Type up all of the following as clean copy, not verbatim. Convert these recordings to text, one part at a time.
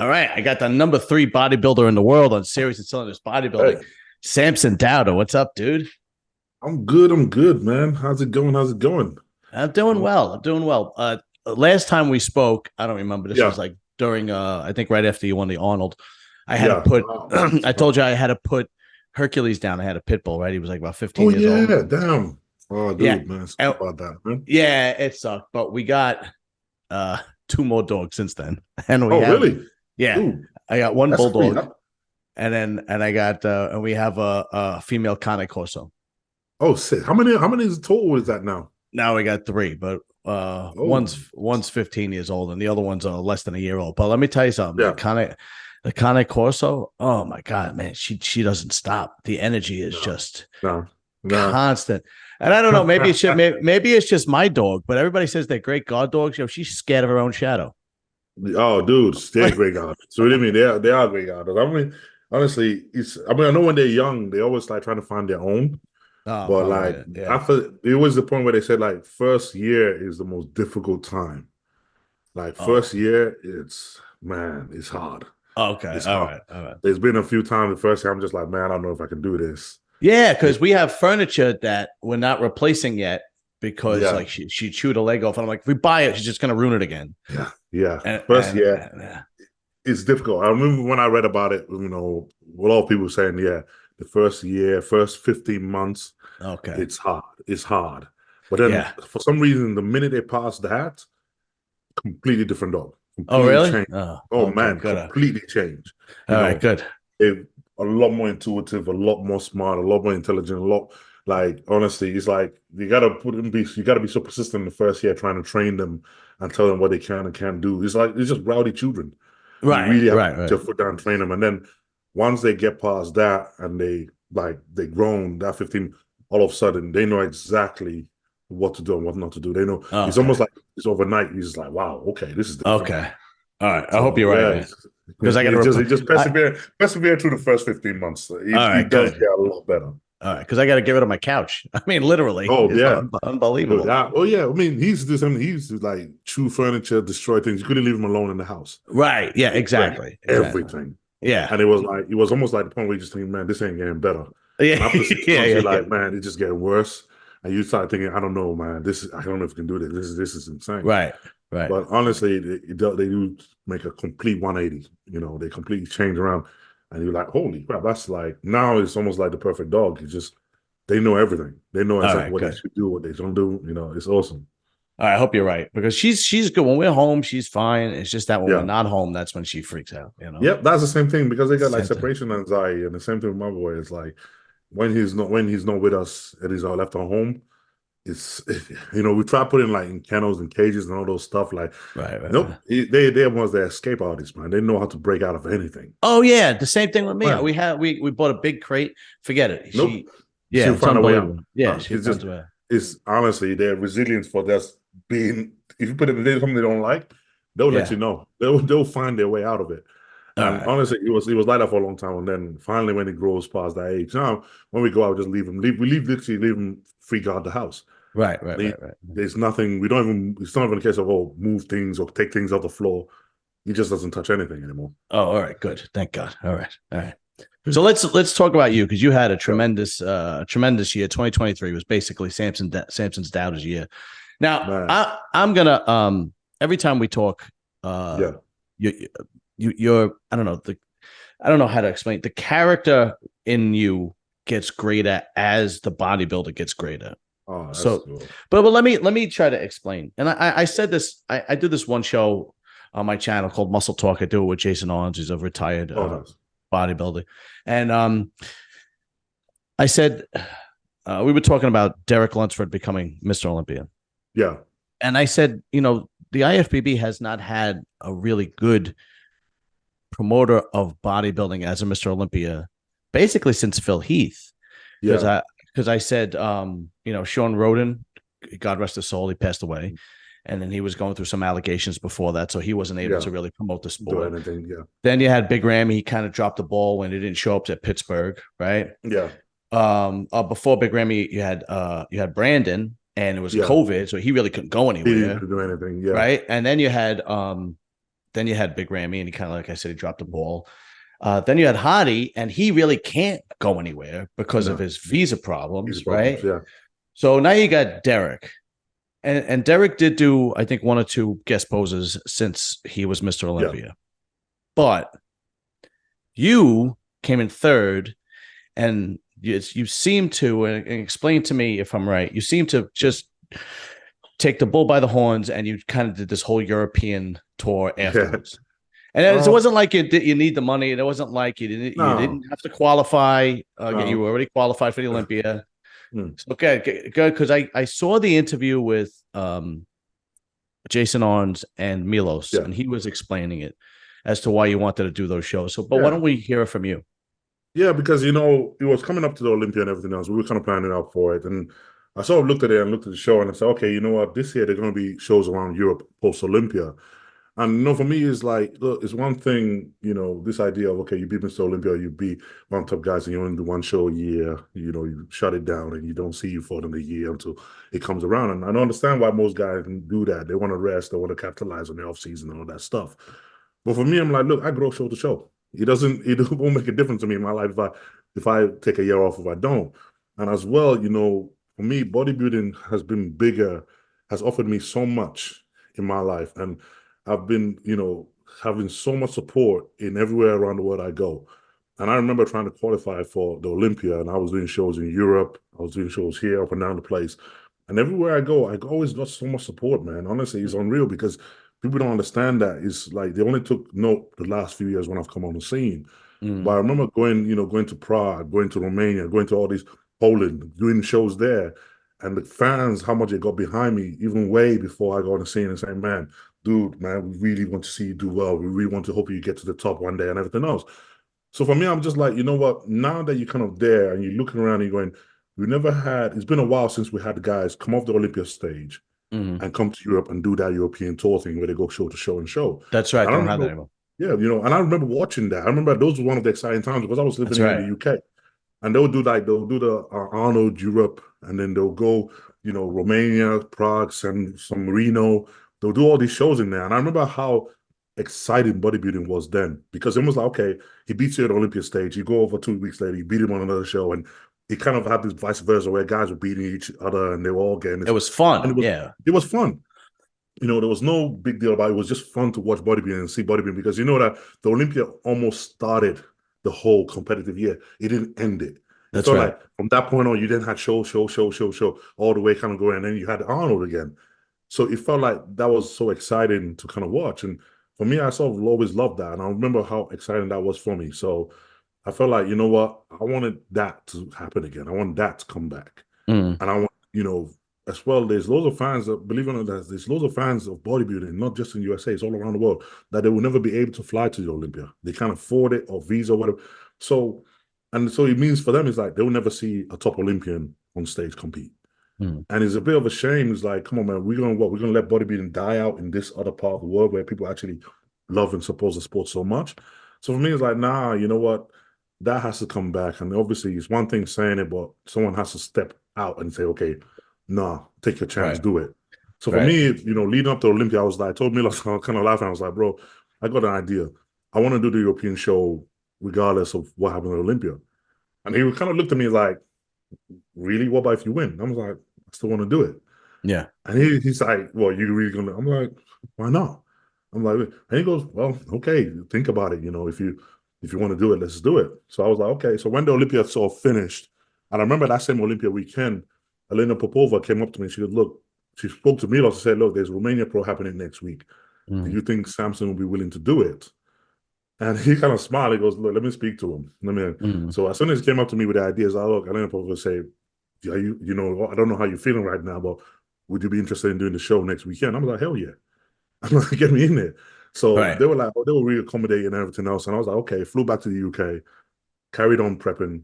All right, I got the number 3 bodybuilder in the world on Series and Cylinders Hey, Bodybuilding, Samson DAUDA. What's up, dude? I'm good. I'm good, man. How's it going? How's it going? I'm doing Um, well. I'm doing well. Last time we spoke, I don't remember. This was yeah, like during, I think right after you won the Arnold. I had to yeah. put, I told you I had to put Hercules down. I had a pit bull, right? He was like about 15 Oh years old. yeah, damn. Oh, Yeah, dude, man. Sorry and, about that, man. yeah, it sucked, but we got uh 2 more dogs since then, and we Oh, have, really? yeah, Dude, I got one that's sweet. bulldog, and I got and we have a female Cane Corso. Oh, sick. How many is total is that now? Now we got 3, but Oh, one's 15 years old and the other one's less than a year old. But let me tell you something, yeah. the Cane Corso, oh my god, man, she doesn't stop. The energy is No, just no, no. constant. And I don't know, maybe it's just my dog, but everybody says they're great guard dogs. She's scared of her own shadow. Oh, dude, they're great guys. So what do you mean? They are great guys. I mean, honestly, I know when they're young, they always like trying to find their own. Oh, But like probably, yeah. after it was the point where they said like first year is the most difficult time. Like Oh, first year, it's hard. okay, It's all hard. right, all right. There's been a few times the first year I'm just like, man, I don't know if I can do this. Yeah, It, because we have furniture that we're not replacing yet because yeah, like she chewed a leg off, and I'm like, if we buy it, she's just gonna ruin it again. yeah, yeah. And First and, year, and it's difficult. I remember when I read about it, a lot of people saying, yeah, the first year, first 15 months, okay, it's hard. It's hard. But then yeah. for some reason, the minute they pass that, completely different dog, Oh, completely really? changed. Oh, Oh okay, man, good. completely changed. You All right, know, good. they're a lot more intuitive, a lot more smart, a lot more intelligent, a lot like honestly, it's like you gotta be so persistent in the first year trying to train them and tell them what they can and can't do. It's like it's just rowdy children. You Right, really have to right, put right. your foot down and train them. And then once they get past that and they grown that 15, all of a sudden they know exactly what to do and what not to do. They know it's Okay, almost like it's overnight. You're just like, wow, okay, this is different. okay. All right. I hope So you're right, yeah, man. Because I got to it just I persevere through the first 15 months. all It right, does good. get a lot better. All right, because I got to get rid of my couch. I mean, literally, Oh it's yeah. Dude, unbelievable. oh yeah. I mean, he used to do something. He used to like chew furniture, destroy things. You couldn't leave him alone in the house. Right? Yeah, Like exactly, exactly. everything. Yeah, And it was almost like the point where you just think, man, this ain't getting better. yeah, And after six yeah, months, yeah, you're yeah. like, man, it's just getting worse. And you start thinking, I don't know, man. I don't know if we can do this. This is insane. Right, right. But honestly, they do make a complete 180. They completely change around. And you're like, holy crap, that's like, now it's almost like the perfect dog. They know everything. They know All exactly right, what they good. should do, what they don't do. It's awesome. All right, I hope you're right because she's good when we're home. She's fine. It's just that when we're Yeah. not home, that's when she freaks out. You know, Yep, that's the same thing because they got like same thing. separation anxiety, and the same thing with my boy. It's like when he's not with us and he's all left at home. It's we try putting like in kennels and cages and all those stuff. Like, Right, right, nope, right. they're ones that escape artists, man. They know how to break out of anything. Oh yeah, the same thing with me. Man, We bought a big crate. Forget it. nope, Yeah, she'll it's find a way out. unbelievable. Yeah, she It's finds just a way. it's honestly their resilience for just being. If you put it in something they don't like, they'll let Yeah. you know. They'll find their way out of it. All And right. honestly, it was like that for a long time. And then finally, when he grows past that age, now when we go out, just leave him. We literally leave him free guard the house. Right, right, They, right, right. there's nothing. We don't even. It's not even a case of move things or take things off the floor. He just doesn't touch anything anymore. Oh, all right, good. Thank God. All right. All right. So let's talk about you because you had a Yeah, tremendous year. 2023 was basically Samson's Dowd's year. Now man. I'm gonna every time we talk, Yeah, you you're I don't know how to explain the character in you gets greater as the bodybuilder gets greater. oh, that's So, cool. but let me try to explain. And I said this. I did this one show on my channel called Muscle Talk. I do it with Jason Owens, who's a retired Oh, that's bodybuilder, and I said we were talking about Derek Lunsford becoming Mr. Olympia, yeah, and I said, the IFBB has not had a really good promoter of bodybuilding as a Mr. Olympia, basically since Phil Heath, because yeah, I said, Sean Roden, God rest his soul, he passed away. And then he was going through some allegations before that, so he wasn't able yeah. to really promote the Do sport. anything? Yeah, Then you had Big Ram. He kind of dropped the ball when he didn't show up at Pittsburgh, right? yeah, Before Big Ram, you had Brandon, and it was yeah. COVID, so he really couldn't go He didn't anywhere, do anything. Yeah, right? And then you had Then you had Big Ramy, and he kind of, like I said, he dropped the ball. Then you had Hadi, and he really can't go anywhere because of No, his visa easy problems, problems. right? Yeah, So now you got Derek. And Derek did do, I think, one or two guest poses since he was Mr. yeah, Olympia. But you came in third, and you seem to, and explain to me if I'm right, you seem to just take the bull by the horns, and you kind of did this whole European tour yeah. afterwards. And it Uh, wasn't like you need the money. It wasn't like you didn't no, have to qualify. You no. were already qualified for the Olympia. Mm, So good, good. Because I saw the interview with Jason Arns and Milos, yeah, and he was explaining it as to why you wanted to do those shows. So, but why yeah. don't we hear it from you? Yeah, because it was coming up to the Olympia and everything else. We were kind of planning out for it, and I sort of looked at it and looked at the show, and I said, okay, you know what? This year they're going to be shows around Europe post Olympia, and for me, it's like, look, it's one thing, this idea of okay, you beat Mr. Olympia, you beat one top guys, and you only do one show a year. You shut it down, and you don't see you for them a year until it comes around. And I don't understand why most guys do that. They want to rest, they want to capitalize on the off season and all that stuff. But for me, I'm like, look, I grow show to show. It won't make a difference to me in my life if I take a year off, if I don't. And as well, for me, bodybuilding has been bigger, has offered me so much in my life. And I've been, having so much support in everywhere around the world I go. And I remember trying to qualify for the Olympia, and I was doing shows in Europe. I was doing shows here, up and down the place. And everywhere I go, I always got so much support, man. Honestly, it's unreal because people don't understand that. It's like they only took note the last few years when I've come on the scene. But I Mm. remember going to Prague, going to Romania, going to all these Poland, doing shows there. And the fans, how much they got behind me, even way before I got on the scene and saying, man, dude, man, we really want to see you do well. We really want to hope you get to the top one day and everything else. So for me, I'm just like, you know what? Now that you're kind of there and you're looking around and you're going, it's been a while since we had guys come off the Olympia stage Mm. and come to Europe and do that European tour thing where they go show to show and show. That's right. And I They don't have that remember, anymore. yeah, and I remember watching that. I remember those were one of the exciting times because I was living That's here in right. the UK. And they'll do the Arnold Europe, and then they'll go, Romania, Prague, some Reno. They'll do all these shows in there. And I remember how exciting bodybuilding was then because it was like, okay, he beats you at the Olympia stage. You go over 2 weeks later, you beat him on another show. And it kind of had this vice versa where guys were beating each other and they were all getting It this. was And fun. Yeah. it was fun. There was no big deal about it. It was just fun to watch bodybuilding and see bodybuilding because you know that the Olympia almost started the whole competitive year. It didn't end it. It That's felt right. like from that point on, you then had show, all the way kind of going, and then you had Arnold again. So it felt like that was so exciting to kind of watch. And for me, I sort of always loved that. And I remember how exciting that was for me. So I felt like, you know what? I wanted that to happen again. I want that to come back. Mm. And I want, as well, there's loads of fans that believe it or not, there's loads of fans of bodybuilding, not just in USA, it's all around the world, that they will never be able to fly to the Olympia. They can't afford it or visa or whatever. So, and so it means for them, it's like they'll never see a top Olympian on stage compete. Mm. And it's a bit of a shame. It's like, come on, man, we're gonna what? We're gonna let bodybuilding die out in this other part of the world where people actually love and support the sport so much. So for me, it's like, nah, you know what? That has to come back. And obviously, it's one thing saying it, but someone has to step out and say, okay, nah, take your chance, Right. do it. So for Right. me, leading up to Olympia, I told Milos, I kind of laughing. I was like, bro, I got an idea. I want to do the European show regardless of what happened at Olympia. And he kind of looked at me like, really? What about if you win? I was like, I still want to do it. Yeah. And he's like, well, you really gonna? I'm like, why not? I'm like, and he goes, well, okay, think about it. If you want to do it, let's do it. So I was like, okay. So when the Olympia sort of finished, and I remember that same Olympia weekend, Elena Popova came up to me and she goes, look, she spoke to me and said, look, there's Romania Pro happening next week. Do Mm. you think Samson will be willing to do it? And he kind of smiled. He goes, look, let me speak to him. Mm. So as soon as he came up to me with the ideas, I look, Elena Popova say, yeah, I don't know how you're feeling right now, but would you be interested in doing the show next weekend? I'm like, hell yeah. I'm like, get me in there. So Right. they were like, oh, they were really accommodating and everything else. And I was like, okay, flew back to the UK, carried on prepping.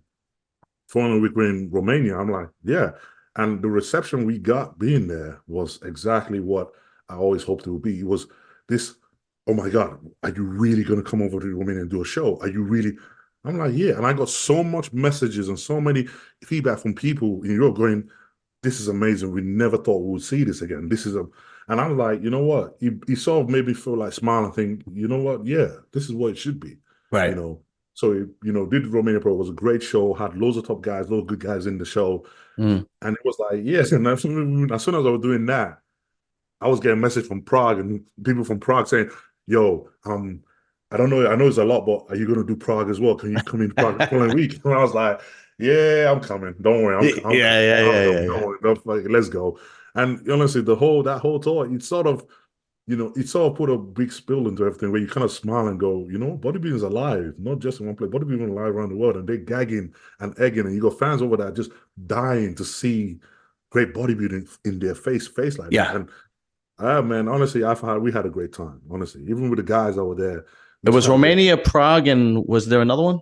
Following week we're in Romania. I'm like, yeah. And the reception we got being there was exactly what I always hoped it would be. It was this, oh my God, are you really going to come over to Romania and do a show? Are you really? I'm like, yeah. And I got so much messages and so many feedback from people in Europe going, this is amazing. We never thought we would see this again. And I was like, you know what? He sort of made me feel like smile and think, you know what? Yeah, this is what it should be, you Right. know. So did Romania Pro. It was a great show, had loads of top guys, loads of good guys in the show. Mm. And it was like, yes, and as soon as I was doing that, I was getting a message from Prague and people from Prague saying, "Yo, I don't know, I know it's a lot, but are you going to do Prague as well? Can you come in Prague the following week?" And I was like, "Yeah, I'm coming. Don't worry, Yeah, I'm yeah, coming. I'm yeah, coming. yeah, Don't yeah. worry. Let's go." And honestly, that whole tour, it sort of, it sort of put a big spill into everything where you kind of smile and go, bodybuilding is alive, not just in one place. Bodybuilding alive around the world, and they're gagging and egging, and you got fans over there just dying to see great bodybuilding in their face like that. Yeah. And man, honestly, we had a great time. Honestly, even with the guys over there, we It just was had a great. Romania, Prague, and was there another one?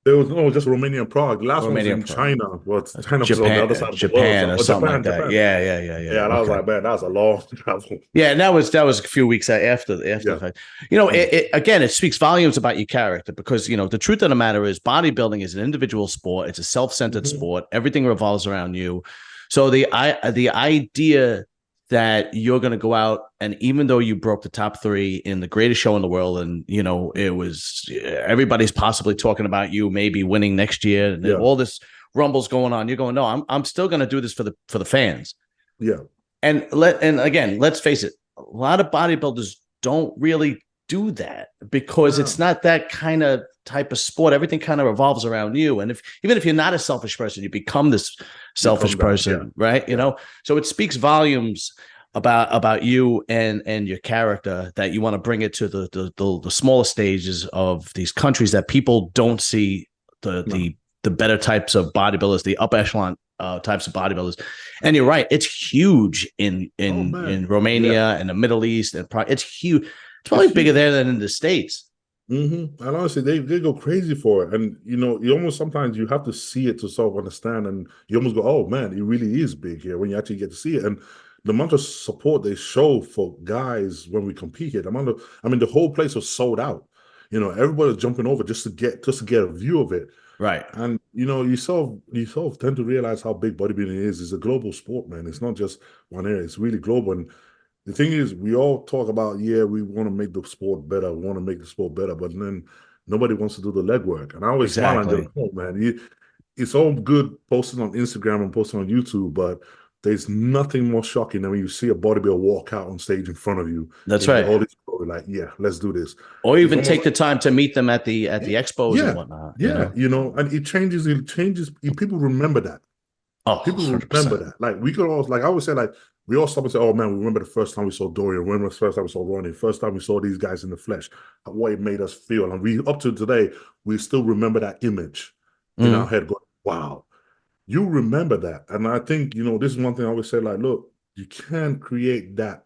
There was no just Romania and Prague. The last one was Romania, in Prague, China. Well, China was on the other Japan, side of the world. Japan, So, or oh, something like Japan, that. Japan. Yeah, yeah, yeah, yeah. Yeah, and I was Okay. like, man, that was a long travel. Yeah, and that was a few weeks after the Yeah. fact. You know, Mm. again, it speaks volumes about your character because the truth of the matter is bodybuilding is an individual sport. It's a self-centered Mhm. sport. Everything revolves around you. So the idea that you're going to go out and even though you broke the top three in the greatest show in the world, and it was everybody's possibly talking about you maybe winning next year, and Yeah. all this rumbles going on. You're going, no, I'm still going to do this for the fans. Yeah. And again, let's face it, a lot of bodybuilders don't really do that because it's No. not that kind of type of sport. Everything kind of revolves around you. And even if you're not a selfish person, you become this selfish Become that. Yeah. person, right? Yeah. So it speaks volumes about you and your character that you want to bring it to the smaller stages of these countries that people don't see the No. the the better types of bodybuilders, the upper echelon types of bodybuilders. And you're right, it's huge in Oh in man. in Yeah. Romania and the Middle East, and it's huge. It's It's probably bigger huge. there than in the States. And honestly, they go crazy for it. And you almost sometimes you have to see it to sort of understand, and you almost go, "Oh man, it really is big here." When you actually get to see it, and the amount of support they show for guys when we compete here, I mean, the whole place was sold out. Everybody was jumping over just to get a view of it. Right. And you sort of tend to realize how big bodybuilding is. It's a global sport, man. It's not just one area. It's really global. And the thing is, we all talk about, yeah, we want to make the sport better, we want to make the sport better, but then nobody wants to do the legwork. And I always smile and Exactly. go, oh man, it's all good posting on Instagram and posting on YouTube, but there's nothing more shocking than when you see a bodybuilder walk out on stage in front of you That's and you get right. all this glory, like, yeah, let's do this. Or It's even almost take the like, time to meet them at the expos and yeah, whatnot. yeah, and it changes. People remember that. Oh, People remember 100%. that. Like we could all, like I always say, like we all stop and say, "Oh man, we remember the first time we saw Dorian. Remember the first time we saw Ronnie. First time we saw these guys in the flesh. What it made us feel." And we up to today, we still remember that image in our Mm-hmm. head. Going, "Wow, you remember that." And I think this is one thing I always say. Like, look, you can't create that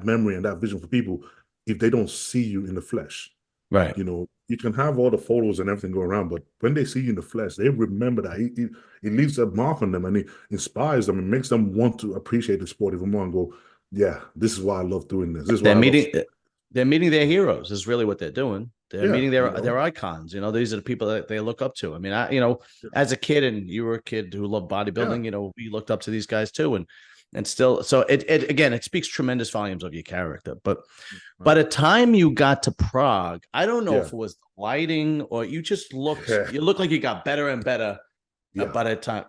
memory and that vision for people if they don't see you in the flesh. Right. You can have all the photos and everything going around, but when they see you in the flesh, they remember that. It leaves a mark on them and it inspires them and makes them want to appreciate the sport even more and go, yeah, this is why I love doing this. This is They're why I love. meeting they're meeting their heroes is really what they're doing. They're Yeah, meeting their icons. These are the people that they look up to. I mean, as a kid, and you were a kid who loved yeah, bodybuilding, we looked up to these guys too. And still, so it again, it speaks tremendous volumes of your character. But by right. the time you got to Prague, I don't know if Yeah, it was the lighting or you looked like you got better and better yeah. by that time.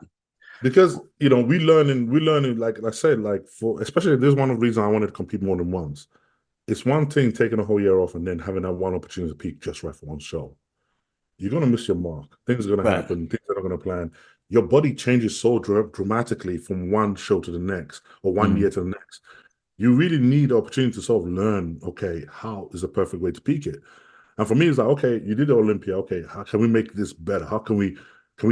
Because we learning, like I said, like for especially this is one of the reasons I wanted to compete more than once. It's one thing taking a whole year off and then having that one opportunity to peak just right for one show. You're gonna miss your mark. Things are gonna Right. happen. Things are not gonna plan. Your body changes so dramatically from one show to the next, or one Mm. year to the next. You really need the opportunity to sort of learn. Okay, how is the perfect way to peak it? And for me, it's like, okay, you did the Olympia. Okay, how can we make this better? How can we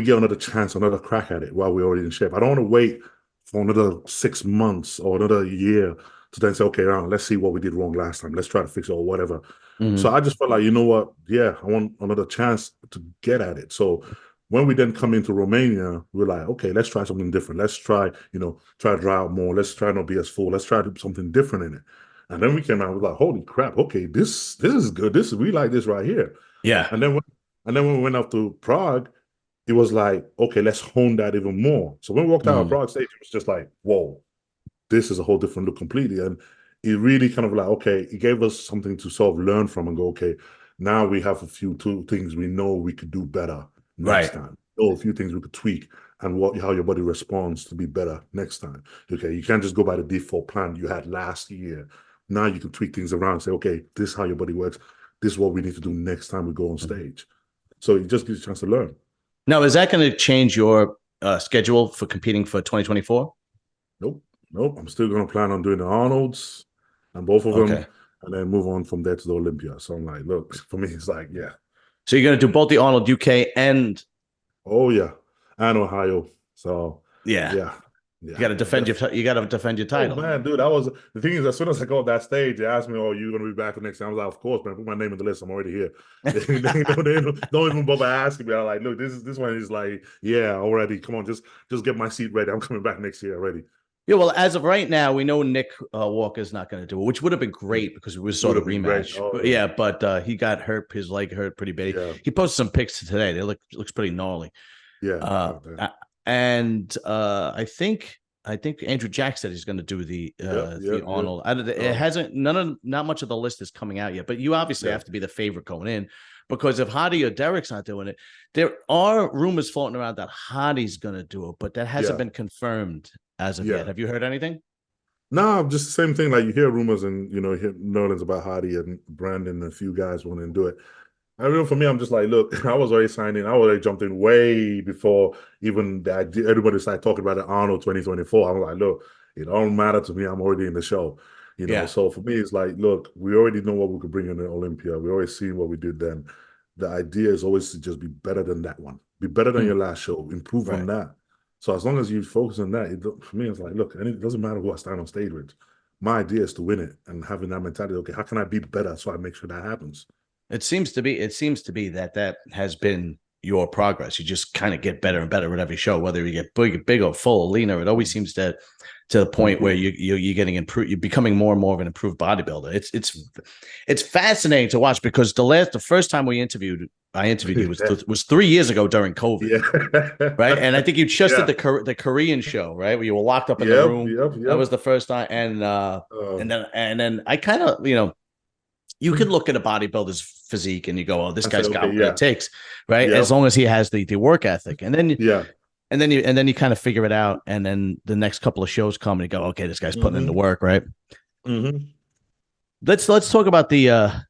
get another chance, another crack at it while we're already in shape? I don't want to wait for another 6 months or another year to then say, okay, now let's see what we did wrong last time. Let's try to fix it or whatever. So Mm. I just felt like, you know what? Yeah, I want another chance to get at it. So when we then come into Romania, we're like, okay, let's try something different. Let's try to dry out more. Let's try not be as full. Let's try to do something different in it. And then we came out with like, holy crap, okay, this is good. We like this right here. Yeah. And then when we went out to Prague, it was like, okay, let's hone that even more. So when we walked out of Mm. Prague stage, it was just like, whoa, this is a whole different look completely. And it really kind of like, okay, it gave us something to sort of learn from and go, okay, now we have a few two things we know we could do better next Right. time. Or a few things we could tweak and what how your body responds to be better next time. Okay, you can't just go by the default plan you had last year. Now you can tweak things around and say, okay, this is how your body works. This is what we need to do next time we go on stage. So it just gives you a chance to learn. Now, is that going to change your schedule for competing for 2024? Nope, nope. I'm still going to plan on doing the Arnolds and both of them, Okay. and then move on from there to the Olympia. So I'm like, look, for me, it's like, yeah, So you're going to do both the Arnold UK and oh yeah, and Ohio. So yeah, yeah, you yeah, got to yeah. defend your you got to defend your Oh title. man, dude, that was the thing is as soon as I got off that stage, they asked me, "Oh, you gonna be back for next time?" I was like, "Of course, man. Put my name on the list. I'm already here." They don't even bother asking me. I'm like, "Look, this one is like, yeah, already. Come on, just get my seat ready. I'm coming back next year already." Yeah, well, as of right now, we know Nick Walker's not going to do it, which would have been great because we It saw would the have been great. rematch. Oh But yeah, yeah, but he got hurt, his leg hurt pretty bad. yeah, He posted some pics today. They looks pretty gnarly. yeah. Uh, Oh, damn. and I think Andrew Jack said he's going to do Yep, the yep, yep. Arnold. It Oh, hasn't not much of the list is coming out yet, but you obviously yeah, have to be the favorite going in because if Hadi or Derek's not doing it, there are rumors floating around that Hadi's going to do it, but that hasn't yeah, been confirmed as of yet. yeah. Have you heard anything? No, just the same thing. Like you hear rumors and you hear Nerlens about Hardy and Brandon and a few guys wanting to do it. I mean, for me, I'm just like, look, I was already signed in. I already jumped in way before even the idea, everybody started talking about the Arnold 2024. I'm like, look, it don't matter to me. I'm already in the show. Yeah. So for me, it's like, look, we already know what we could bring in the Olympia. We already seen what we did then. The idea is always to just be better than that one. Be better than Mm, your last show. Improve on right. that. So as long as you focus on that, for me, it's like, look, and it doesn't matter who I stand on stage with. My idea is to win it and having that mentality. Okay, how can I be better so I make sure that happens? It seems to be that has been your progress. You just kind of get better and better with every show, whether you get big or full or leaner. It always seems to the point where Improve. you're getting improved. You're becoming more and more of an improved bodybuilder. It's fascinating to watch because the first time I interviewed you was 3 years ago during COVID, Yeah. right? And I think you just did Yeah. the Korean show, right, where you were locked up in the Yep. room. Yep. That Yep. was the first time, and Um, then I kind of you could look at a bodybuilder's physique and you go, "Oh, this I say, guy's okay, got what it yeah. takes," right? As Yep. long as he has the work ethic, and then Yeah. and then you kind of figure it out, and then the next couple of shows come and you go, "Okay, this guy's putting in the Hmm. work," right? Hmm. Let's talk about the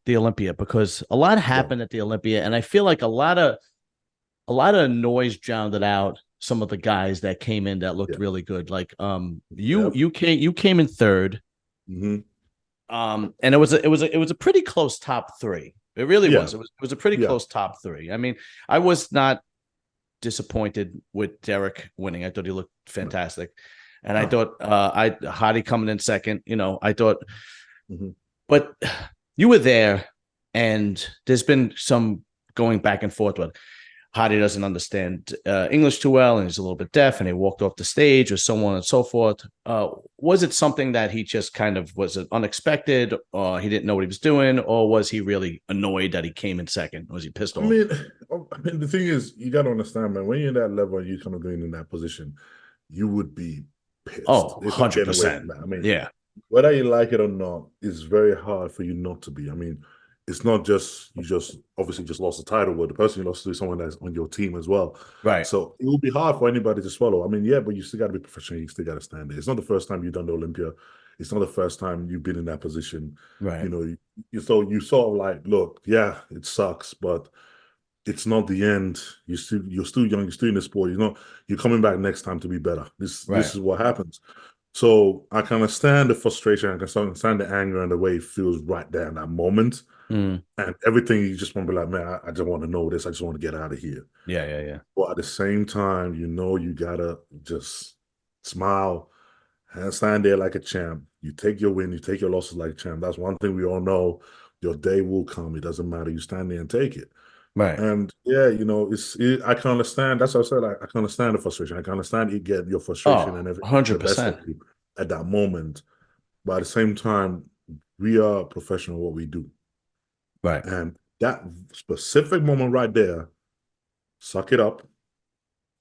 Olympia because a lot Go. happened at the Olympia, and I feel like a lot of noise drowned it out. Some of the guys that came in that looked Yeah. really good, like you Yep. you came in third, Hmm. and it was a pretty close top three. It really Yeah. was. It was a pretty Yeah. close top three. I mean, I was not disappointed with Derek winning. I thought he looked No. fantastic, and I No. thought I Hadi coming in second. I thought, Hmm. but you were there, and there's been some going back and forth with Hadi doesn't understand English too well, and he's a little bit deaf, and he walked off the stage, or so on and so forth. Was it something that he just kind of was it unexpected, or he didn't know what he was doing, or was he really annoyed that he came in second? Was he pissed I off? mean, the thing is, you got to understand, man, when you're in that level and you're kind of going in that position, you would be pissed. Oh, There's no getting away from 100%. that. I mean, Yeah. whether you like it or not, it's very hard for you not to be. I mean, it's not just you just obviously just lost the title, but the person you lost to is someone that's on your team as well. Right. So it will be hard for anybody to swallow. I mean, yeah, but you still got to be professional. You still got to stand there. It's not the first time you've done the Olympia. It's not the first time you've been in that position. Right. You sort of like, look, yeah, it sucks, but it's not the end. You're still young. You're still in the sport. You're coming back next time to be better. This Right. is what happens. So I can understand the frustration. I can understand the anger and the way it feels right there in that moment. Mm. And everything you just want to be like, man, I just want to know this. I just want to get out of here. Yeah. Yeah. Yeah. But at the same time, you gotta just smile and stand there like a champ. You take your win, you take your losses like a champ. That's one thing we all know. Your day will come. It doesn't matter. You stand there and take it. Right. And yeah, I can understand. That's what I said. I can understand the frustration. I can understand you get your frustration Oh, and everything the best of 100%. you at that moment. But at the same time, we are professional at what we do. Right. And that specific moment right there, suck it up,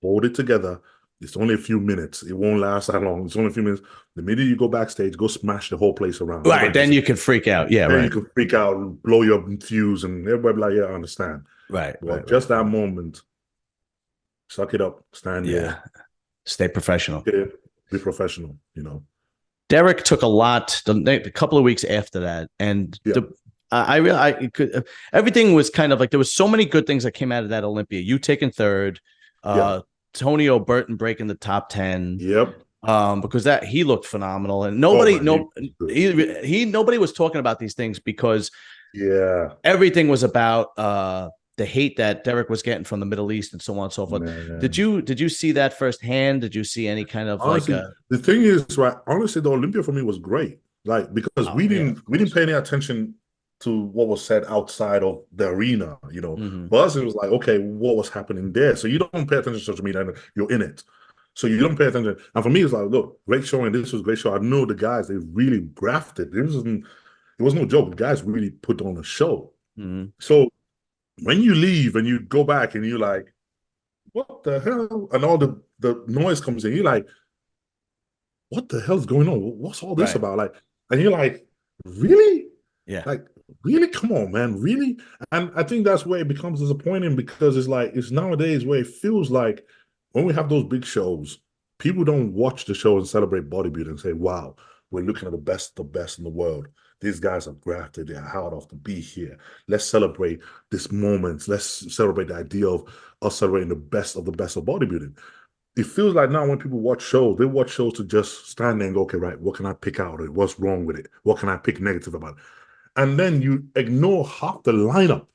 hold it together, It's only a few minutes. It won't last that long. It's only a few minutes. The minute you go backstage, go smash the whole place around. Right. Then you can freak out. Yeah. Then you Right. can freak out and blow your fuse, and everybody be like, yeah, I understand. Right. Well, Right. just Right. that moment, suck it up, stand Yeah. there, Stay professional. be professional, you know. Derek took a lot the couple of weeks after that, and Yeah. I could everything was kind of like there was so many good things that came out of that Olympia. You taking third, Yeah. Tony O'Burton breaking the top 10. Yep. Because that he looked phenomenal, and Oh, nobody, man, no, he was good. nobody was talking about these things because Yeah, everything was about the hate that Derek was getting from the Middle East and so on and so forth. man. Did you see that firsthand? Did you see any kind of like Honestly, the thing is, right? Honestly, the Olympia for me was great. Like, because oh yeah, of we didn't course. pay any attention to what was said outside of the arena. You know, Mm-hmm. for us, it was like, okay, what was happening there? So you don't pay attention to social media, and you're in it. So you don't pay attention. And for me, it's like, look, great showing. This was a great show. I know the guys; they really grafted. It was no joke. The guys really put on a show. Mm-hmm. So when you leave and you go back and you're like, what the hell? And all the noise comes in. You're like, what the hell's going on? What's all this Right. about? Like, and you're like, really? Yeah. Like, really? Come on, man, really? And I think that's where it becomes disappointing because it's like it's nowadays where it feels like when we have those big shows, people don't watch the show and celebrate bodybuilding and say, wow, we're looking at the best in the world. These guys have grafted their heart off to be here. Let's celebrate this moment. Let's celebrate the idea of us celebrating the best of bodybuilding. It feels like now when people watch shows, they watch shows to just stand there and go, okay, right, what can I pick out of it? What's wrong with it? What can I pick negative about it? And then you ignore half the lineup.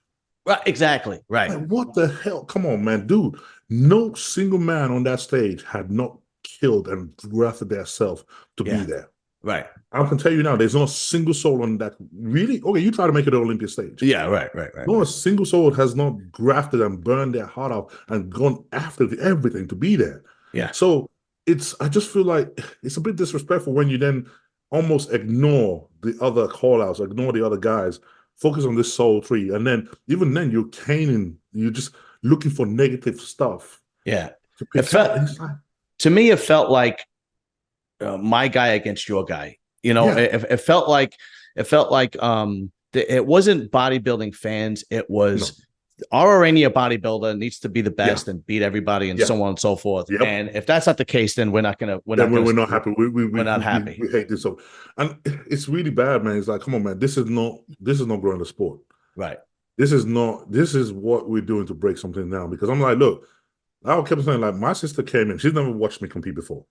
Right. Exactly. Right. Like, what the hell? Come on, man, dude. No single man on that stage had not killed and grafted their self to be Yeah. there. Right. I can tell you now, there's not a single soul on that. Really? Okay, you try to make it an Olympic stage. Yeah. Right. Right. Right. Not a single soul has not grafted and burned their heart out and gone after everything to be there. Yeah. So I just feel like it's a bit disrespectful when you then almost ignore the other call outs, ignore the other guys, focus on this soul tree. And then even then you're caning, you're just looking for negative stuff. Yeah. To pick To me, it felt like my guy against your guy. You know, yeah. it felt like it wasn't bodybuilding fans. It was our Arania bodybuilder needs to be the best and beat everybody and so on and so forth. Yep. And if that's not the case, then we're not happy. We're not happy. We hate this. So, and it's really bad, man. It's like, come on, man. This is not growing the sport. Right. This is what we're doing to break something down. Because I'm like, look, I kept saying, like, my sister came in. She's never watched me compete before.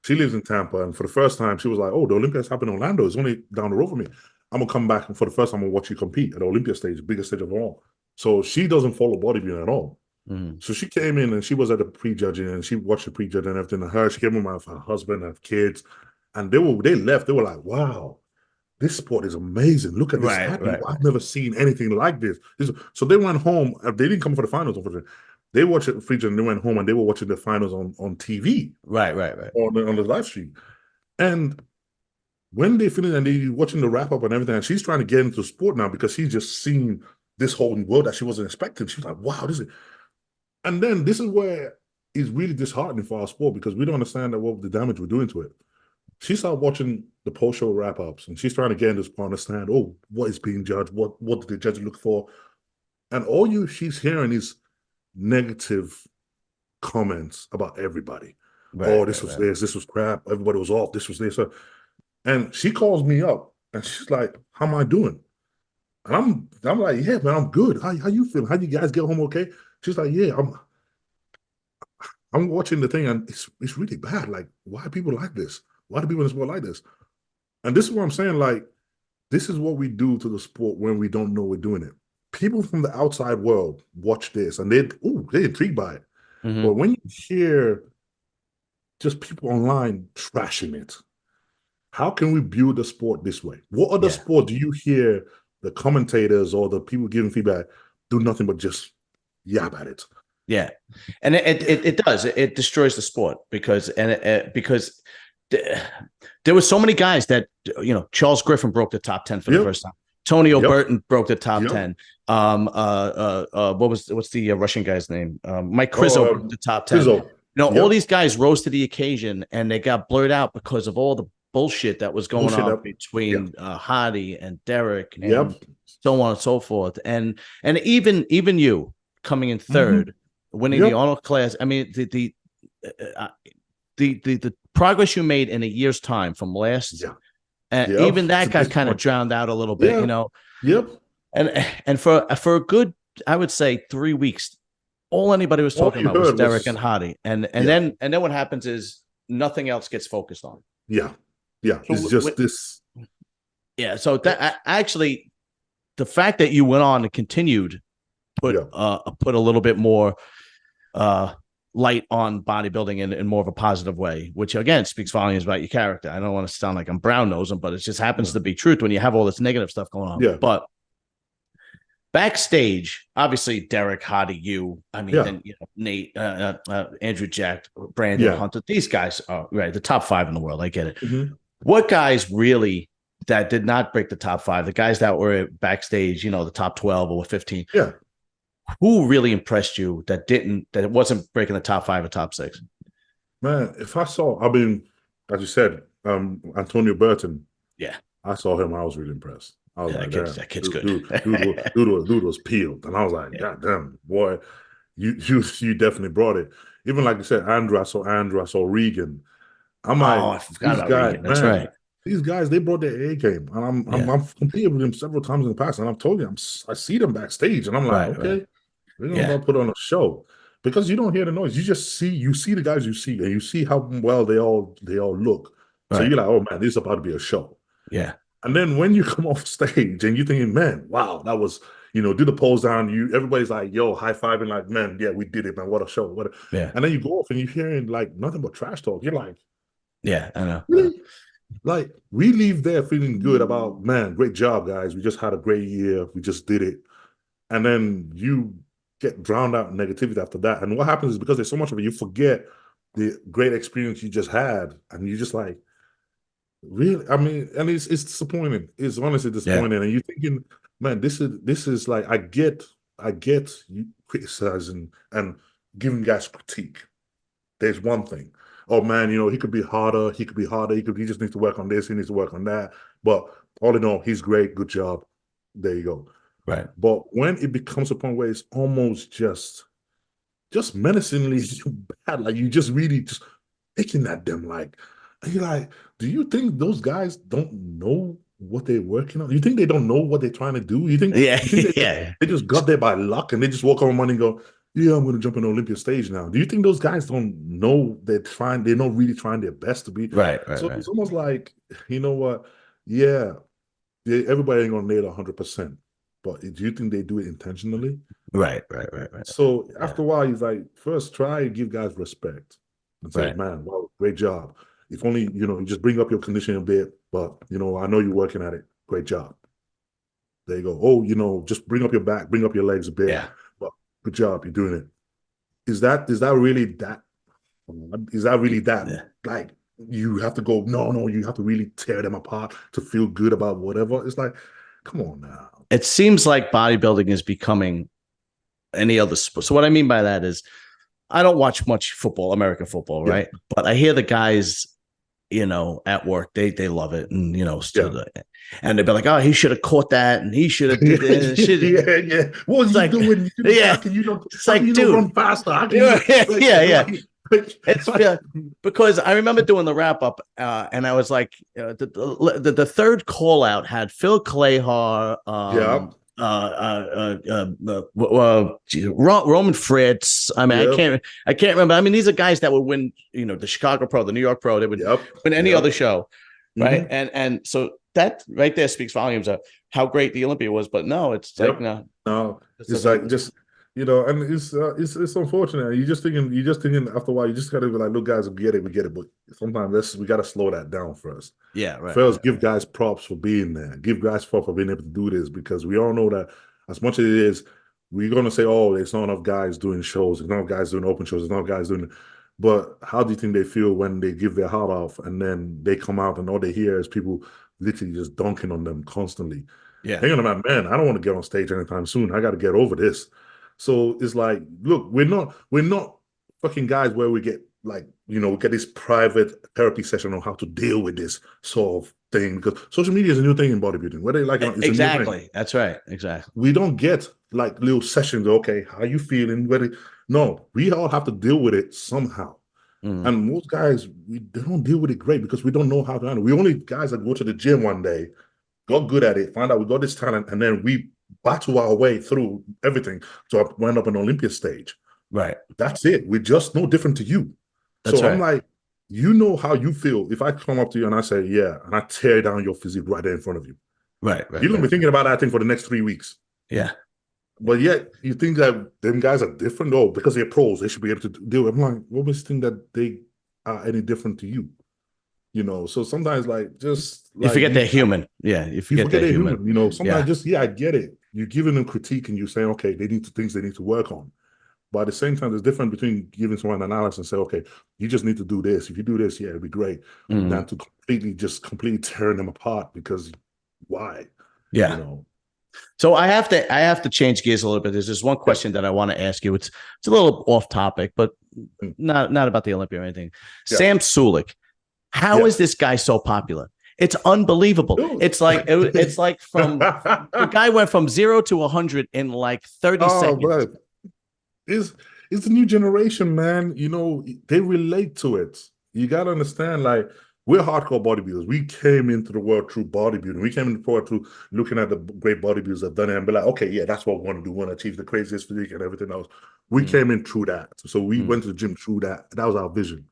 She lives in Tampa, and for the first time, she was like, "Oh, the Olympics happen in Orlando. It's only down the road from me. I'm gonna come back, and for the first time, I'm gonna watch you compete at the Olympia stage, biggest stage of all." So she doesn't follow bodybuilding at all. So she came in and she was at the prejudging, and she watched the prejudging and everything. And she came in with her husband and kids, and they left. They were like, "Wow, this sport is amazing. Look at this happening. Right. I've never seen anything like this." So they went home. They didn't come for the finals, unfortunately. They watched it free and they went home and they were watching the finals on TV. Right. On the live stream. And when they finished and they watching the wrap up and everything, and she's trying to get into sport now because she's just seen this whole world that she wasn't expecting. She's like, wow, this is. And then this is where it's really disheartening for our sport because we don't understand what the damage we're doing to it. She started watching the post-show wrap-ups and she's trying to get into sport, understand, what is being judged, what did the judge look for? And all she's hearing is negative comments about everybody. This was crap. Everybody was off. This was this. And she calls me up and she's like, how am I doing? And I'm like, yeah, man, I'm good. How you feeling? How you guys get home okay? She's like, yeah, I'm watching the thing and it's really bad. Like, why are people like this? Why do people in the sport like this? And this is what I'm saying, like, this is what we do to the sport when we don't know we're doing it. People from the outside world watch this and they're intrigued by it. But when you hear just people online trashing it, how can we build the sport this way? What other sport do you hear the commentators or the people giving feedback do nothing but just yap at it? Yeah, and it does. It destroys the sport because there were so many guys that, Charles Griffin broke the top 10 for the first time. Tony O'Burton broke the top 10. What's the Russian guy's name? Mike Krizo broke the top 10. all Yep. these guys rose to the occasion, and they got blurred out because of all the bullshit that was going Bullshit on up. Yeah. between Hardy and Derek Yep. and so on and so forth. And even you coming in third, winning the Yep. Arnold class. I mean, uh, the progress you made in a year's time from last, Yeah. even Yep. To that got this kind of point. drowned out a little bit, Yeah. Yep. and for a good, I would say 3 weeks, all anybody was All talking you about was heard Derek and was, Hardy, yeah. then what happens is nothing else gets focused on. Yeah. Yeah. It's So just this. yeah, so that actually, the fact that you went on and continued put Yeah. put a little bit more uh light on bodybuilding in more of a positive way, which again speaks volumes about your character. I don't want to sound like I'm brown nosing, but it just happens to be truth when you have all this negative stuff going on. Yeah. But backstage, obviously, Derek, Hardy, you, I mean, Yeah. then Nate, Andrew Jack, Brandon, Yeah. Hunter, these guys are right, the top 5 in the world. I get it. Mm-hmm. What guys really that did not break the top 5, the guys that were backstage, the top 12 or 15, Yeah. who really impressed you that it wasn't breaking the top 5 or top 6? Man, if I saw, I mean, as you said, Antonio Burton. Yeah. I saw him. I was really impressed. I was like, damn, that kid's good. dude was peeled, and I was like, Yeah. God damn, boy, you definitely brought it. Even like you said, Andrew. I saw Regan. I'm like, Oh, I forgot these about guys, Regan. That's man, right. these guys, they brought their A game, and Yeah. I'm competed with them several times in the past, and I've told you, I see them backstage, and I'm like, Right. okay, we're gonna Yeah. go put on a show because you don't hear the noise. You see the guys you see, and you see how well they all look. So Right. you're like, oh man, this is about to be a show. Yeah. And then when you come off stage and you're thinking, man, wow, that was, do the pose down. Everybody's like, yo, high fiving, like, man, yeah, we did it, man. What a show. Yeah. And then you go off and you're hearing like nothing but trash talk. You're like, Yeah, I know. really? Like, we leave there feeling good about, man, great job, guys. We just had a great year. We just did it. And then you get drowned out in negativity after that. And what happens is because there's so much of it, you forget the great experience you just had. And you just like, really? I mean, and it's disappointing. It's honestly disappointing. Yeah. And you're thinking, man, this is like I get you criticizing and giving guys critique. There's one thing. Oh man, he could be harder. He could be harder. He just needs to work on this. He needs to work on that. But all in all, he's great. Good job. There you go. Right. But when it becomes a point where it's almost just menacingly bad, like you just really just picking at them, like, and you're like, do you think those guys don't know what they're working on? You think they don't know what they're trying to do? You think Yeah. they just got there by luck and they just walk on money and go, yeah, I'm going to jump on the Olympia stage now. Do you think those guys don't know they're not really trying their best to be? Right. So it's almost like, you know what? Yeah, everybody ain't going to nail 100%. But do you think they do it intentionally? Right. So after a while, he's like, first try and give guys respect and say, man, wow, great job. If only, you just bring up your conditioning a bit, but, I know you're working at it. Great job. There you go. Oh, just bring up your back, bring up your legs a bit. Yeah. But good job. You're doing it. Is that really that? Is that really that? Yeah. Like, you have to go, no, you have to really tear them apart to feel good about whatever. It's like, come on now. It seems like bodybuilding is becoming any other sport. So what I mean by that is I don't watch much football, American football, right? Yeah. But I hear the guys, at work, they love it. And, and they'd be like, oh, he should have caught that. And he should have did this. Yeah. What was he doing? Yeah. It's like, dude, run faster. Yeah. It's because I remember doing the wrap up, and I was like, the third call out had Phil Clahar, Roman Fritz. I mean, I can't remember. I mean, these are guys that would win, the Chicago Pro, the New York Pro. They would win any other show, right? Mm-hmm. And so that right there speaks volumes of how great the Olympia was. But no, it's like no, it's like just. And it's unfortunate. You're just thinking after a while, you just gotta be like, look, guys, we get it. But sometimes we gotta slow that down first. Yeah, right. First, give guys props for being there. Give guys props for being able to do this, because we all know that as much as it is, we're gonna say, oh, there's not enough guys doing shows, there's not enough guys doing open shows, there's not enough guys doing it. But how do you think they feel when they give their heart off and then they come out and all they hear is people literally just dunking on them constantly? Yeah. Hang on, man, I don't want to get on stage anytime soon. I got to get over this. So it's like, look, we're not. fucking guys where we get like, we get this private therapy session on how to deal with this sort of thing, because social media is a new thing in bodybuilding. Whether you like it, it's exactly. a new thing. That's right. Exactly. We don't get like little sessions. Okay, how you feeling? No, we all have to deal with it somehow. And most guys, they don't deal with it great because we don't know how to handle it. We only guys that go to the gym one day, got good at it, find out we got this talent, and then we battle our way through everything to wind up on Olympia stage. Right. That's it. We're just no different to you. That's so right. I'm like, you know how you feel. If I come up to you and I say, yeah, and I tear down your physique right there in front of you. Right. You're going to be thinking about that thing for the next 3 weeks. Yeah. But yet you think that them guys are different? Oh, because they're pros, they should be able to do it. I'm like, what makes you think that they are any different to you? So sometimes like just like, you forget they're human. Yeah, you forget they're human. Sometimes I get it. You're giving them critique and you're saying, okay, they need to work on. But at the same time, there's difference between giving someone an analysis and say, okay, you just need to do this. If you do this, yeah, it'd be great. Than to completely tearing them apart because why? Yeah. So I have to change gears a little bit. There's just one question that I want to ask you. It's a little off topic, but not about the Olympia or anything. Yeah. Sam Sulik, how is this guy so popular? It's unbelievable. Dude. It's like from the guy went from 0 to 100 in like 30 seconds. Bro. It's the new generation, man. They relate to it. You gotta understand, like, we're hardcore bodybuilders. We came into the world through bodybuilding. We came into the world through looking at the great bodybuilders that have done it and be like, okay, yeah, that's what we want to do. We want to achieve the craziest physique and everything else. We came in through that. So we went to the gym through that. That was our vision.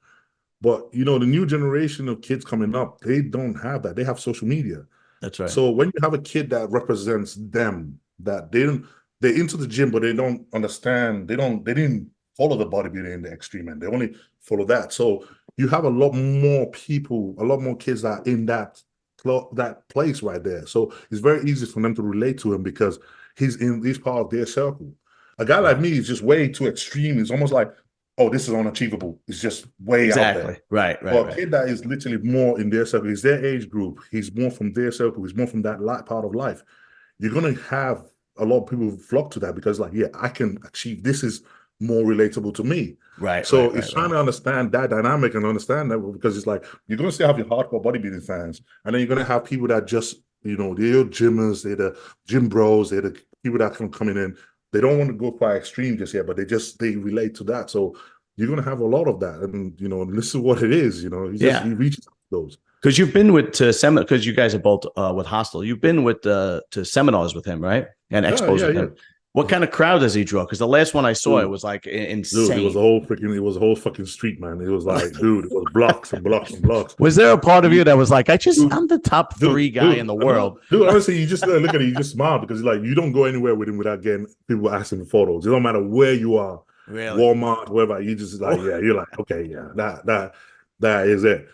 But, the new generation of kids coming up, they don't have that. They have social media. That's right. So when you have a kid that represents them, that they're into the gym, but they don't understand. They didn't follow the bodybuilding in the extreme end. They only follow that. So you have a lot more people, a lot more kids that are in that place right there. So it's very easy for them to relate to him because he's part of their circle. A guy like me is just way too extreme. It's almost like, oh, this is unachievable. It's just way out there. Right. But a kid that is literally more in their circle, he's their age group. He's more from their circle. He's more from that part of life. You're going to have a lot of people flock to that because, like, yeah, I can achieve. This is more relatable to me. Right. So it's trying to understand that dynamic and understand that, because it's like you're going to still have your hardcore bodybuilding fans, and then you're going to have people that just, they're gymmers, they're the gym bros, they're the people that can coming in. They don't want to go quite extreme just yet, but they relate to that. So you're going to have a lot of that, and this is what it is. He reaches those. Because you've been because you guys are both with Hostel. You've been to seminars with him, right? And expos with him. What kind of crowd does he draw? Because the last one I saw, it was like insane. Dude, it was a whole fucking street, man. It was like, dude, it was blocks and blocks and blocks. Was there a part of you that was like, I'm the top 3 guy in the world? Dude, honestly, you just look at it, you just smile because like you don't go anywhere with him without getting people asking for photos. It don't matter where you are, really? Walmart, wherever. You just like, yeah, you're like, okay, yeah, that is it.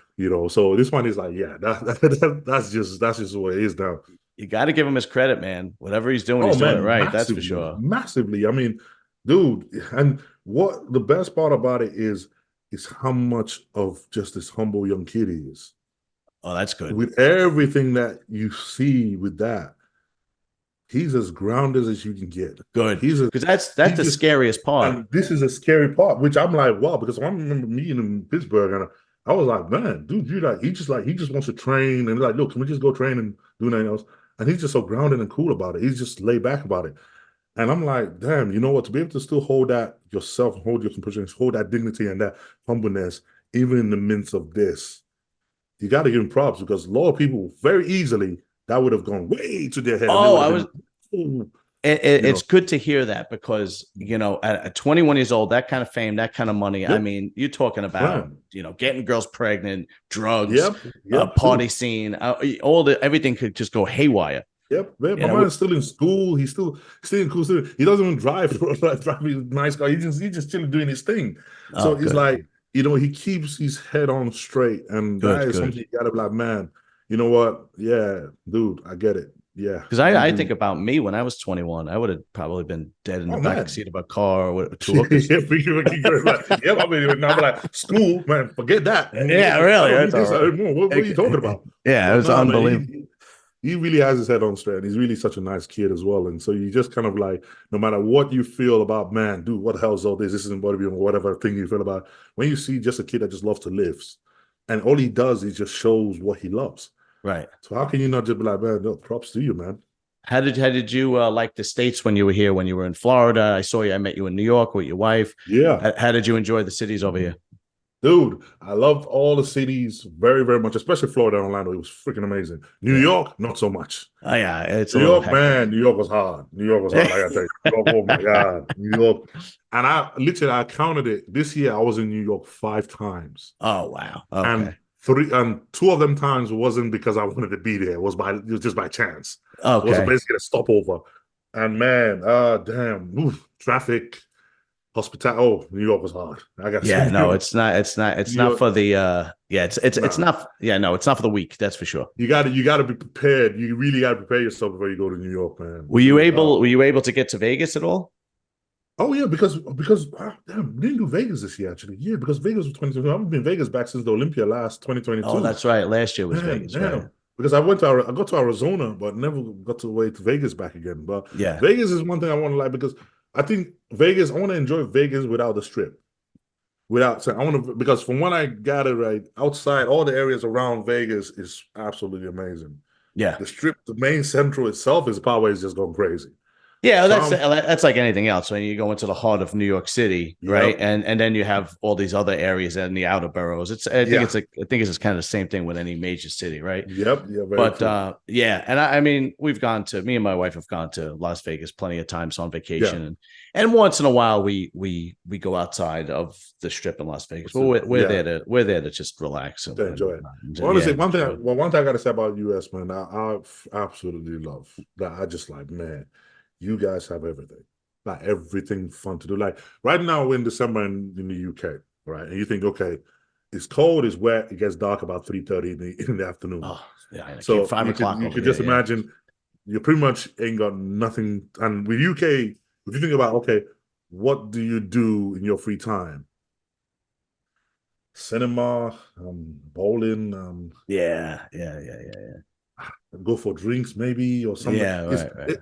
So this one is like, yeah, that's just what it is now. You got to give him his credit, man. Whatever he's doing, he's doing it right. That's for sure. Massively. I mean, dude, and what the best part about it is how much of just this humble young kid he is. Oh, that's good. With everything that you see with that, he's as grounded as you can get. Good. Because that's the scariest part. And this is a scary part, which I'm like, wow, because I remember meeting him in Pittsburgh and I was like, man, dude, he just wants to train and like, look, can we just go train and do nothing else? And he's just so grounded and cool about it. He's just laid back about it. And I'm like, damn, you know what? To be able to still hold that yourself, hold your composure, hold that dignity and that humbleness, even in the midst of this, you got to give him props because a lot of people very easily that would have gone way to their head. It's good to hear that because, at 21 years old, that kind of fame, that kind of money. Yep. I mean, you're talking about, getting girls pregnant, drugs, party scene, everything could just go haywire. Yep. My man's still in school. He's still in cool. He doesn't even drive a nice car. He's just chilling doing his thing. So he's like, he keeps his head on straight. And that is something you got to be like, man, you know what? Yeah, dude, I get it. Yeah, because I think about me when I was 21, I would have probably been dead in the back seat of a car with 2 hookers. I mean, now like school, man, forget that. Yeah, really. What are you talking about? Yeah, it was unbelievable. he really has his head on straight. And he's really such a nice kid as well. And so you just kind of like, no matter what you feel about, man, dude, what the hell is all this? This isn't bodybuilding, whatever thing you feel about. When you see just a kid that just loves to live, and all he does is just shows what he loves. Right. So how can you not just be like, man, no, props to you, man. How did you like the States when you were here, when you were in Florida? I saw you, I met you in New York with your wife. Yeah. How did you enjoy the cities over here? Dude, I loved all the cities very, very much, especially Florida and Orlando. It was freaking amazing. New Yeah. York, not so much. Oh yeah, it's a New little York, hectic. man, New York was hard. New York was hard. I gotta tell you, New York, oh my God, New York. And I counted it. This year I was in New York 5 times. Oh wow. And Okay. two of them times wasn't because I wanted to be there. It was just by chance. It was Okay. basically a stopover. And man, damn, traffic, hospitality. Oh, New York was hard. I gotta Yeah, say, no, it's not York, for the yeah, it's nah. not yeah, no, it's not for the weak, that's for sure. You gotta be prepared. You really gotta prepare yourself before you go to New York, man. Were you Because able were you able to get to Vegas at all? oh yeah, because wow, damn, we didn't do Vegas this year actually. Yeah, because Vegas was 2022. I haven't been Vegas back since the Olympia last Oh, 2022. that's right. Last year was Man, Vegas, right? damn. Because I got to Arizona, but never got to wait to Vegas back again. But Yeah. Vegas is one thing I want to like because I think Vegas, I want to enjoy Vegas without the strip. Without saying I want to because from what I gather, right, outside all the areas around Vegas is absolutely amazing. Yeah. The strip, the main central itself is probably just going crazy. Yeah, So that's like anything else. When you go into the heart of New York City, right, yep, and then you have all these other areas in the outer boroughs. yeah, I think it's just kind of the same thing with any major city, right? yep, yeah, very But true. yeah, and I mean, me and my wife have gone to Las Vegas plenty of times on Yeah, vacation, and once in a while we go outside of the strip in Las Vegas. But yeah, we're there to just relax to and enjoy it. Well, yeah, honestly, enjoy it. one thing I got to say about US, man, I absolutely love that. I just like, man, you guys have everything, like everything fun to do. Like right now, we're in December in the UK, right? And you think, okay, it's cold, it's wet, it gets dark about 3:30 in the afternoon. Oh yeah, I can't. So 5 o'clock you over could here. just Yeah, imagine you pretty much ain't got nothing. And with UK, if you think about, okay, what do you do in your free time? Cinema, bowling, yeah. go for drinks maybe or something. Yeah, right.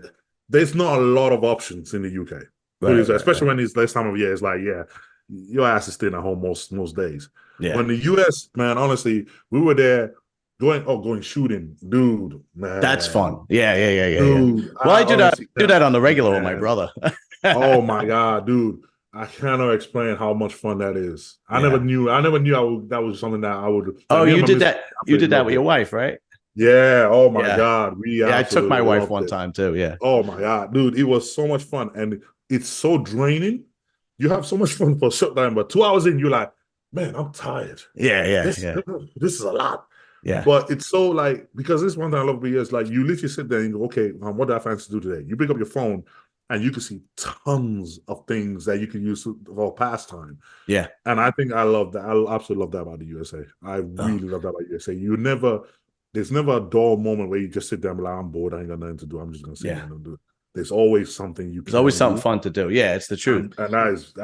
There's not a lot of options in the UK. Especially Right. when it's this time of year. It's like, yeah, your ass is staying at home most days. Yeah. When the US, man, honestly, we were there going shooting, dude, That's man, fun. Yeah. dude. Well, I honestly do that can't, on the regular with my man. brother. Oh my God, dude. I cannot explain how much fun that is. Yeah. I never knew that was something that I would Oh, like. Me and you my did missus that. You did absolutely that loved with your it. wife, right? Yeah. Oh my Yeah. God. We Yeah, I took my absolutely wife loved one it. time too. Yeah. Oh my God, dude. It was so much fun. And it's so draining. You have so much fun for a short time, but 2 hours in, you're like, man, I'm tired. This Yeah. this is a lot. Yeah. But it's so like because this one thing I love about you is like you literally sit there and go, okay, what do I fancy to do today? You pick up your phone and you can see tons of things that you can use for pastime. Yeah. And I think I love that. I absolutely love that about the USA. I Oh, really love that about the USA. There's never a dull moment where you just sit there and be like, I'm bored, I ain't got nothing to do. I'm just gonna sit here yeah. and do it. There's always something you There's always can something do. fun to do. Yeah, it's the truth. And that is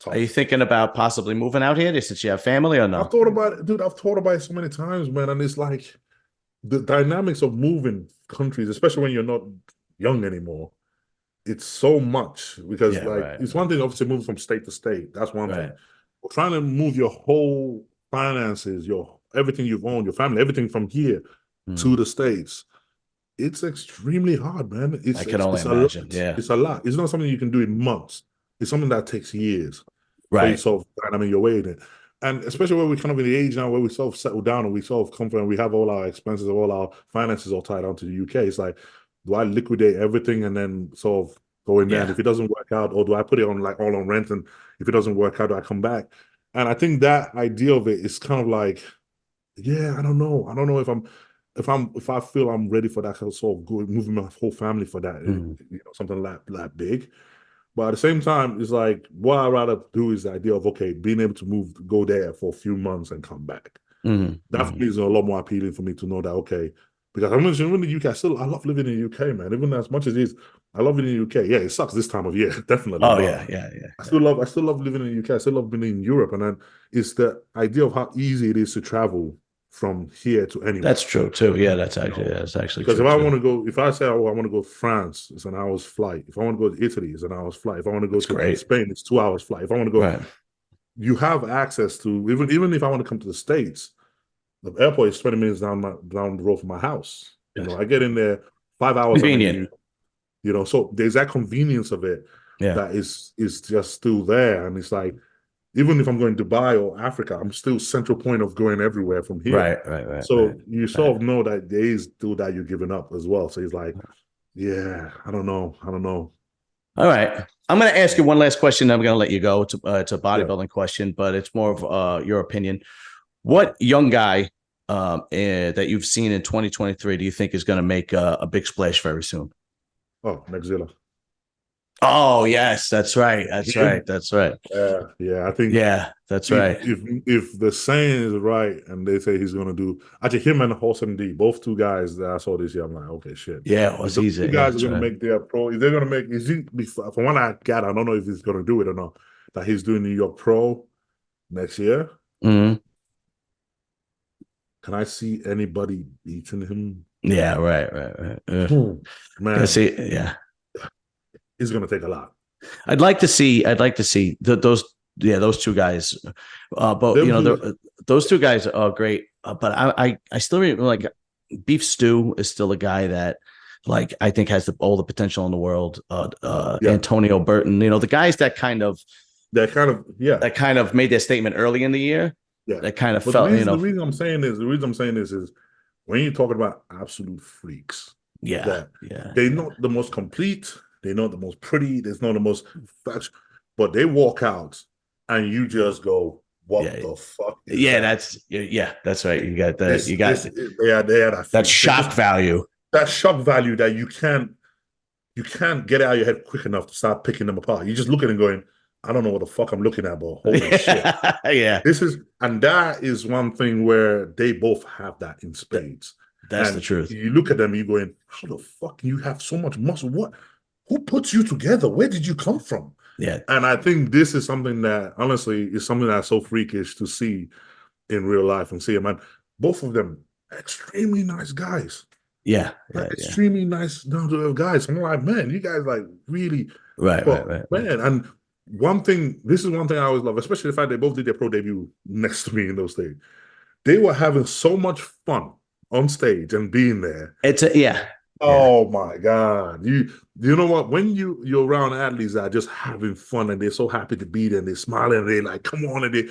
Are you tough. thinking about possibly moving out here since you have family or I've no? thought about it, dude. I've thought about it so many times, man. And it's like the dynamics of moving countries, especially when you're not young anymore, it's so much because Yeah, like it's one thing obviously moving from state to state. That's one thing. right. But trying to move your whole finances, your everything you've owned, your family, everything from here to Hmm. the States, it's extremely hard, man. I can only It's a imagine. lot. Yeah. It's a lot. It's not something you can do in months. It's something that takes years for you Right. sort of dynamic your way in it. And especially when we're kind of in the age now where we sort of settle down and we sort of comfort and we have all our expenses, all our finances all tied down to the UK. It's like, do I liquidate everything and then sort of go in there? And Yeah. if it doesn't work out, or do I put it on like all on rent? And if it doesn't work out, do I come back? And I think that idea of it is kind of like, yeah, I don't know. I don't know if I feel I'm ready for that sort of good moving my whole family for that, Hmm. something like that big. But at the same time, it's like what I'd rather do is the idea of okay, being able to go there for a few months and come back. That for me is a lot more appealing for me to know that okay, because I mentioned in the UK, I love living in the UK, man. Even as much as it is, I love it in the UK. Yeah, it sucks this time of year, definitely, Oh but yeah. I still love living in the UK. I still love being in Europe, and then it's the idea of how easy it is to travel from here to anywhere. That's true too. Yeah, that's You actually know? that's actually Because true if I too. want to go, if I say, oh, I want to go to France, it's an hour's flight. If I want to go to Italy, it's an hour's flight. If I want to go That's to great. Spain, it's 2 hours flight. If I want to go, Right. you have access to even if I want to come to the States, the airport is 20 minutes down the road from my house. You know, I get in there 5 hours. I'm in New Convenient. York. You know, so there's that convenience of it Yeah. that is just still there, and it's like even if I'm going to Dubai or Africa, I'm still central point of going everywhere from here. Right. Right. Right. So Right. you Right. sort of know that there is still that you're giving up as well. So he's like, yeah, I don't know. All right. I'm going to ask you one last question. Then I'm going to let you go. It's a Yeah. bodybuilding question, but it's more of your opinion. What young guy that you've seen in 2023 do you think is going to make a big splash very soon? Oh, Nexzilla. Oh, yes, that's right. That's right. That's right. Yeah. I think Yeah, that's if right. if the saying is right and they say he's gonna do, actually him and Wholesome D, both two guys that I saw this year, I'm like, okay, shit. Yeah, it If was those easy. two Yeah, guys are that's gonna right. make their pro, if they're gonna make, is he from what I got, I don't know if he's gonna do it or not. That he's doing New York Pro next year. Mm-hmm. Can I see anybody beating him? Yeah, right. Yeah, Man, see, yeah. it's gonna take a lot. I'd like to see. Those. Yeah, those two guys. But Them two, those two guys are great. But I still really like Beef Stew is still a guy that like I think has all the potential in the world. yeah, Antonio Burton, the guys yeah. that kind of made their statement early in the year. Yeah. That kind of But the felt, reason I'm saying this is when you're talking about absolute freaks, yeah, that yeah, they're yeah, not the most complete, they're not the most pretty, they're not the most fashion, but they walk out and you just go, what yeah, the fuck is yeah. that? That's right. This You got this they are that that freak. They shock just value. that shock value that you can't get out of your head quick enough to start picking them apart. You just look at it and going, I don't know what the fuck I'm looking at, but holy shit. Yeah, That is one thing where they both have that in spades. that's the And truth. you look at them, you're going, how the fuck can you have so much muscle? What? Who puts you together? Where did you come from? Yeah, And I think this is something that, honestly, is something that's so freakish to see in real life and see them. And both of them, extremely nice guys. yeah, Like, yeah, yeah. extremely nice, down to earth guys. I'm like, man, you guys like really, but Right. man, and this is one thing I always love, especially the fact they both did their pro debut next to me in those days. They were having so much fun on stage and being there. Yeah, yeah, Oh my God. You know what? When you're around athletes that are just having fun and they're so happy to be there and they're smiling and they're like, come on, and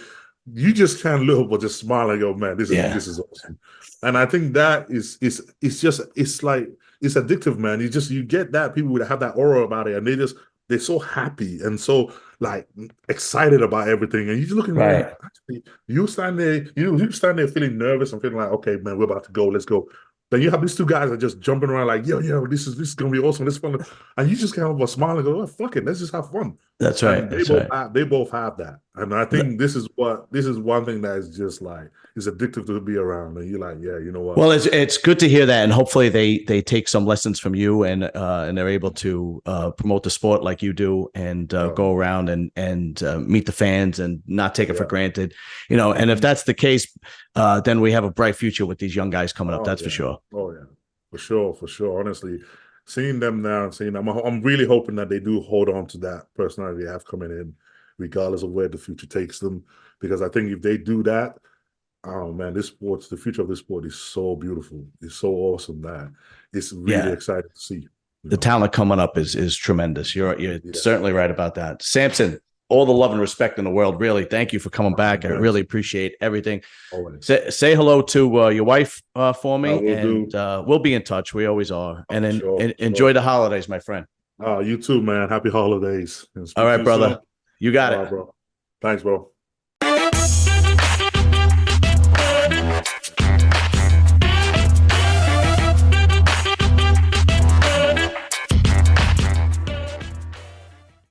you just can't look but just smile and go, man, this yeah. is awesome. And I think that is it's like it's addictive, man. You get that people that have that aura about it and they're so happy and so like excited about everything. And you just looking going, Right. actually, you stand there, you stand there feeling nervous and feeling like, okay, man, we're about to go, let's go. Then you have these two guys that are just jumping around like, yo, this is gonna be awesome, this is fun. And you just can't help but smile and go, oh, fuck it, let's just have fun. That's right. And That's right. they both have that. And I think this is one thing that is just like is addictive to be around. And you're like, yeah, you know what? Well, it's good to hear that, and hopefully they take some lessons from you, and they're able to promote the sport like you do, and go around and meet the fans and not take it for granted, And if that's the case, then we have a bright future with these young guys coming up. That's for sure. Oh yeah, for sure. Honestly, seeing them now and seeing them, I'm really hoping that they do hold on to that personality they have coming in, regardless of where the future takes them. Because I think if they do that, oh man, the future of this sport is so beautiful. It's so awesome that it's really exciting to see. The talent coming up is tremendous. You're certainly right about that. Samson, all the love and respect in the world. Really, thank you for coming back. I really appreciate everything. Always. Say hello to your wife for me, and do. we'll be in touch. We always are. And then enjoy the holidays, my friend. You too, man. Happy holidays. All right, brother. Soon. You got it, bro. Thanks, bro.